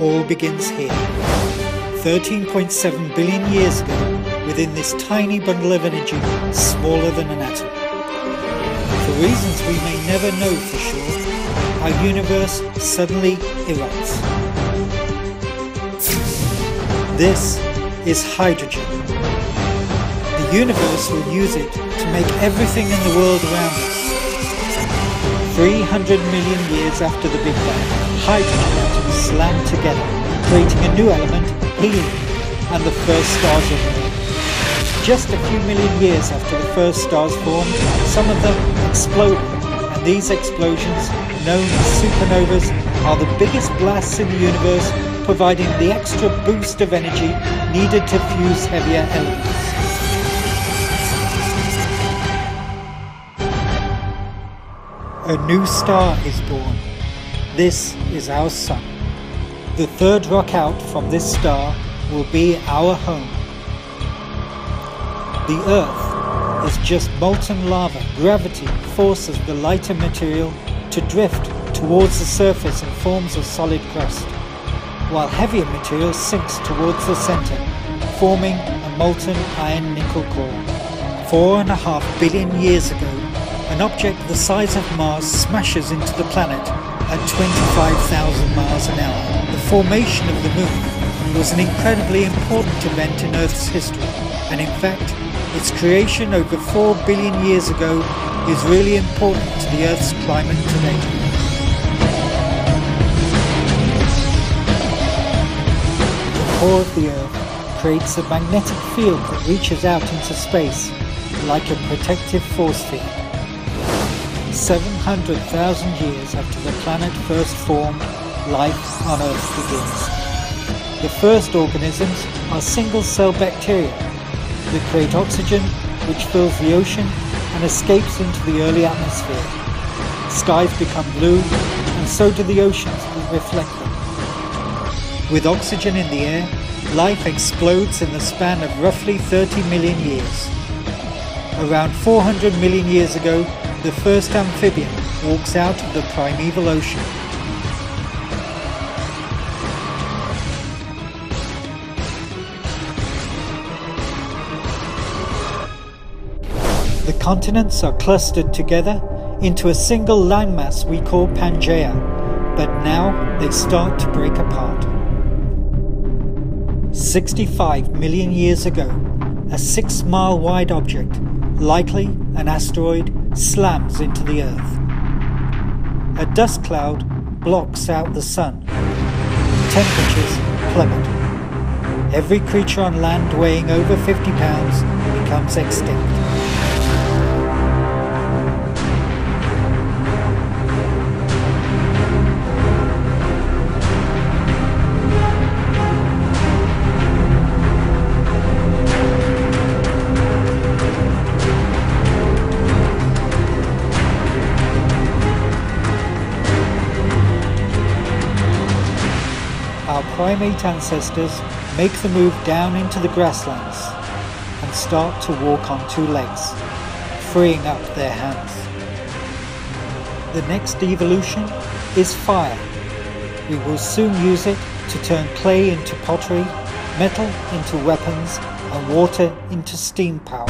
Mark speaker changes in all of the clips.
Speaker 1: all begins here. 13.7 billion years ago, within this tiny bundle of energy smaller than an atom. For reasons we may never know for sure, our universe suddenly erupts. This is hydrogen. The universe will use it to make everything in the world around us. 300 million years after the Big Bang, hydrogen atoms slammed together, creating a new element, helium, and the first stars were born. Just a few million years after the first stars formed, some of them exploded, and these explosions, known as supernovas, are the biggest blasts in the universe, providing the extra boost of energy needed to fuse heavier elements. A new star is born. This is our Sun. The third rock out from this star will be our home. The Earth is just molten lava. Gravity forces the lighter material to drift towards the surface and forms a solid crust, while heavier material sinks towards the center, forming a molten iron-nickel core. 4.5 billion years ago, an object the size of Mars smashes into the planet at 25,000 miles an hour. The formation of the Moon was an incredibly important event in Earth's history, and in fact, its creation over 4 billion years ago is really important to the Earth's climate today. The core of the Earth creates a magnetic field that reaches out into space like a protective force field. 700,000 years after the planet first formed, life on Earth begins. The first organisms are single-cell bacteria that create oxygen, which fills the ocean and escapes into the early atmosphere. Skies become blue, and so do the oceans that reflect them. With oxygen in the air, life explodes in the span of roughly 30 million years. Around 400 million years ago, the first amphibian walks out of the primeval ocean. The continents are clustered together into a single landmass we call Pangaea, but now they start to break apart. 65 million years ago, a 6-mile wide object, likely an asteroid, slams into the Earth. A dust cloud blocks out the sun. Temperatures plummet. Every creature on land weighing over 50 pounds becomes extinct. Our primate ancestors make the move down into the grasslands and start to walk on 2 legs, freeing up their hands. The next evolution is fire. We will soon use it to turn clay into pottery, metal into weapons, and water into steam power.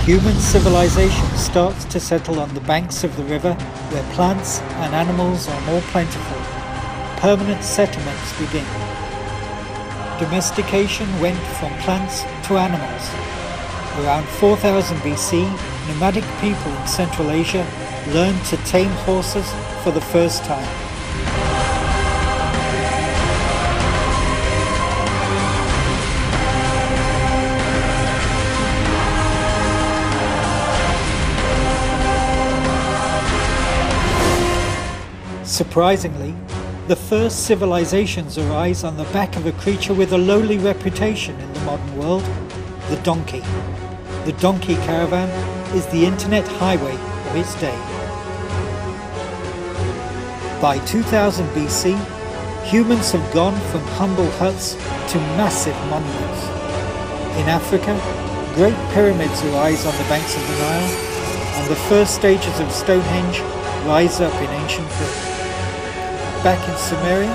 Speaker 1: Human civilization starts to settle on the banks of the river where plants and animals are more plentiful. Permanent settlements begin. Domestication went from plants to animals. Around 4000 BC, nomadic people in Central Asia learned to tame horses for the first time. Surprisingly, the first civilizations arise on the back of a creature with a lowly reputation in the modern world, the donkey. The donkey caravan is the internet highway of its day. By 2000 BC, humans have gone from humble huts to massive monuments. In Africa, great pyramids arise on the banks of the Nile, and the first stages of Stonehenge rise up in ancient Britain. Back in Sumeria,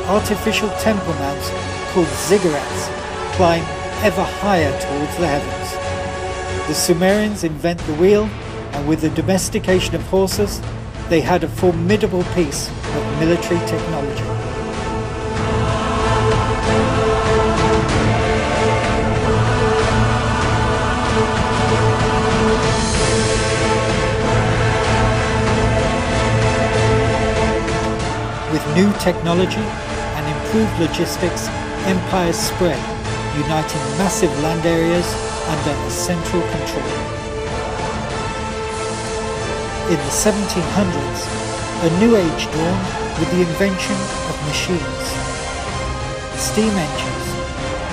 Speaker 1: artificial temple mounts called ziggurats climb ever higher towards the heavens. The Sumerians invent the wheel, and with the domestication of horses, they had a formidable piece of military technology. With new technology and improved logistics, empires spread, uniting massive land areas under a central control. In the 1700s, a new age dawned with the invention of machines. Steam engines,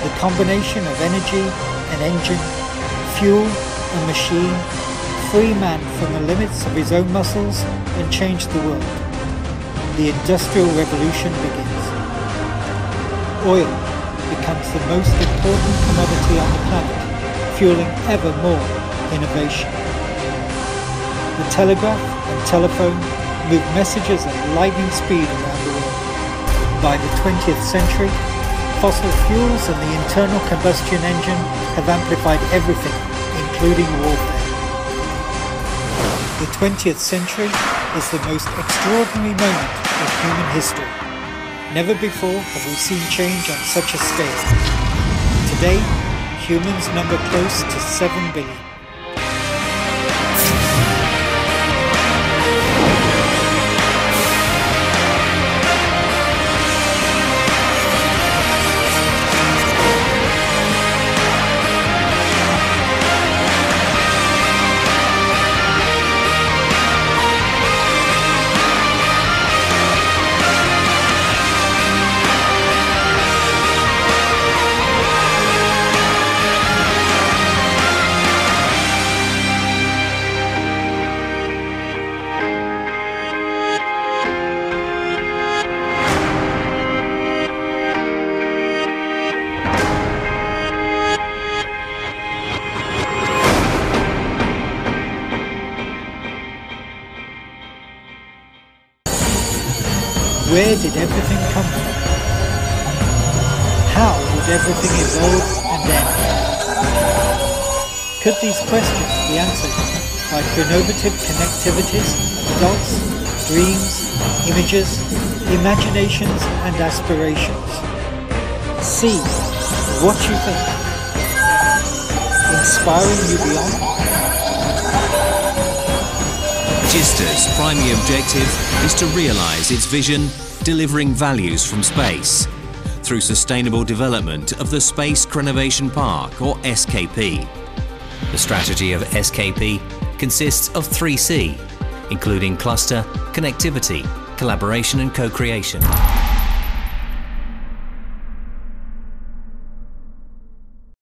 Speaker 1: the combination of energy and engine, fuel and machine, free man from the limits of his own muscles and changed the world. The Industrial Revolution begins. Oil becomes the most important commodity on the planet, fueling ever more innovation. The telegraph and telephone move messages at lightning speed around the world. By the 20th century, fossil fuels and the internal combustion engine have amplified everything, including warfare. The 20th century is the most extraordinary moment of human history. Never before have we seen change on such a scale. Today, humans number close to 7 billion. Where did everything come from? How would everything evolve and end? Could these questions be answered by innovative connectivities of thoughts, dreams, images, imaginations and aspirations? See what you think. Inspiring you beyond?
Speaker 2: GISTA's primary objective is to realise its vision, delivering values from space through sustainable development of the Space Crenovation Park, or SKP. The strategy of SKP consists of 3C, including cluster, connectivity, collaboration and co-creation.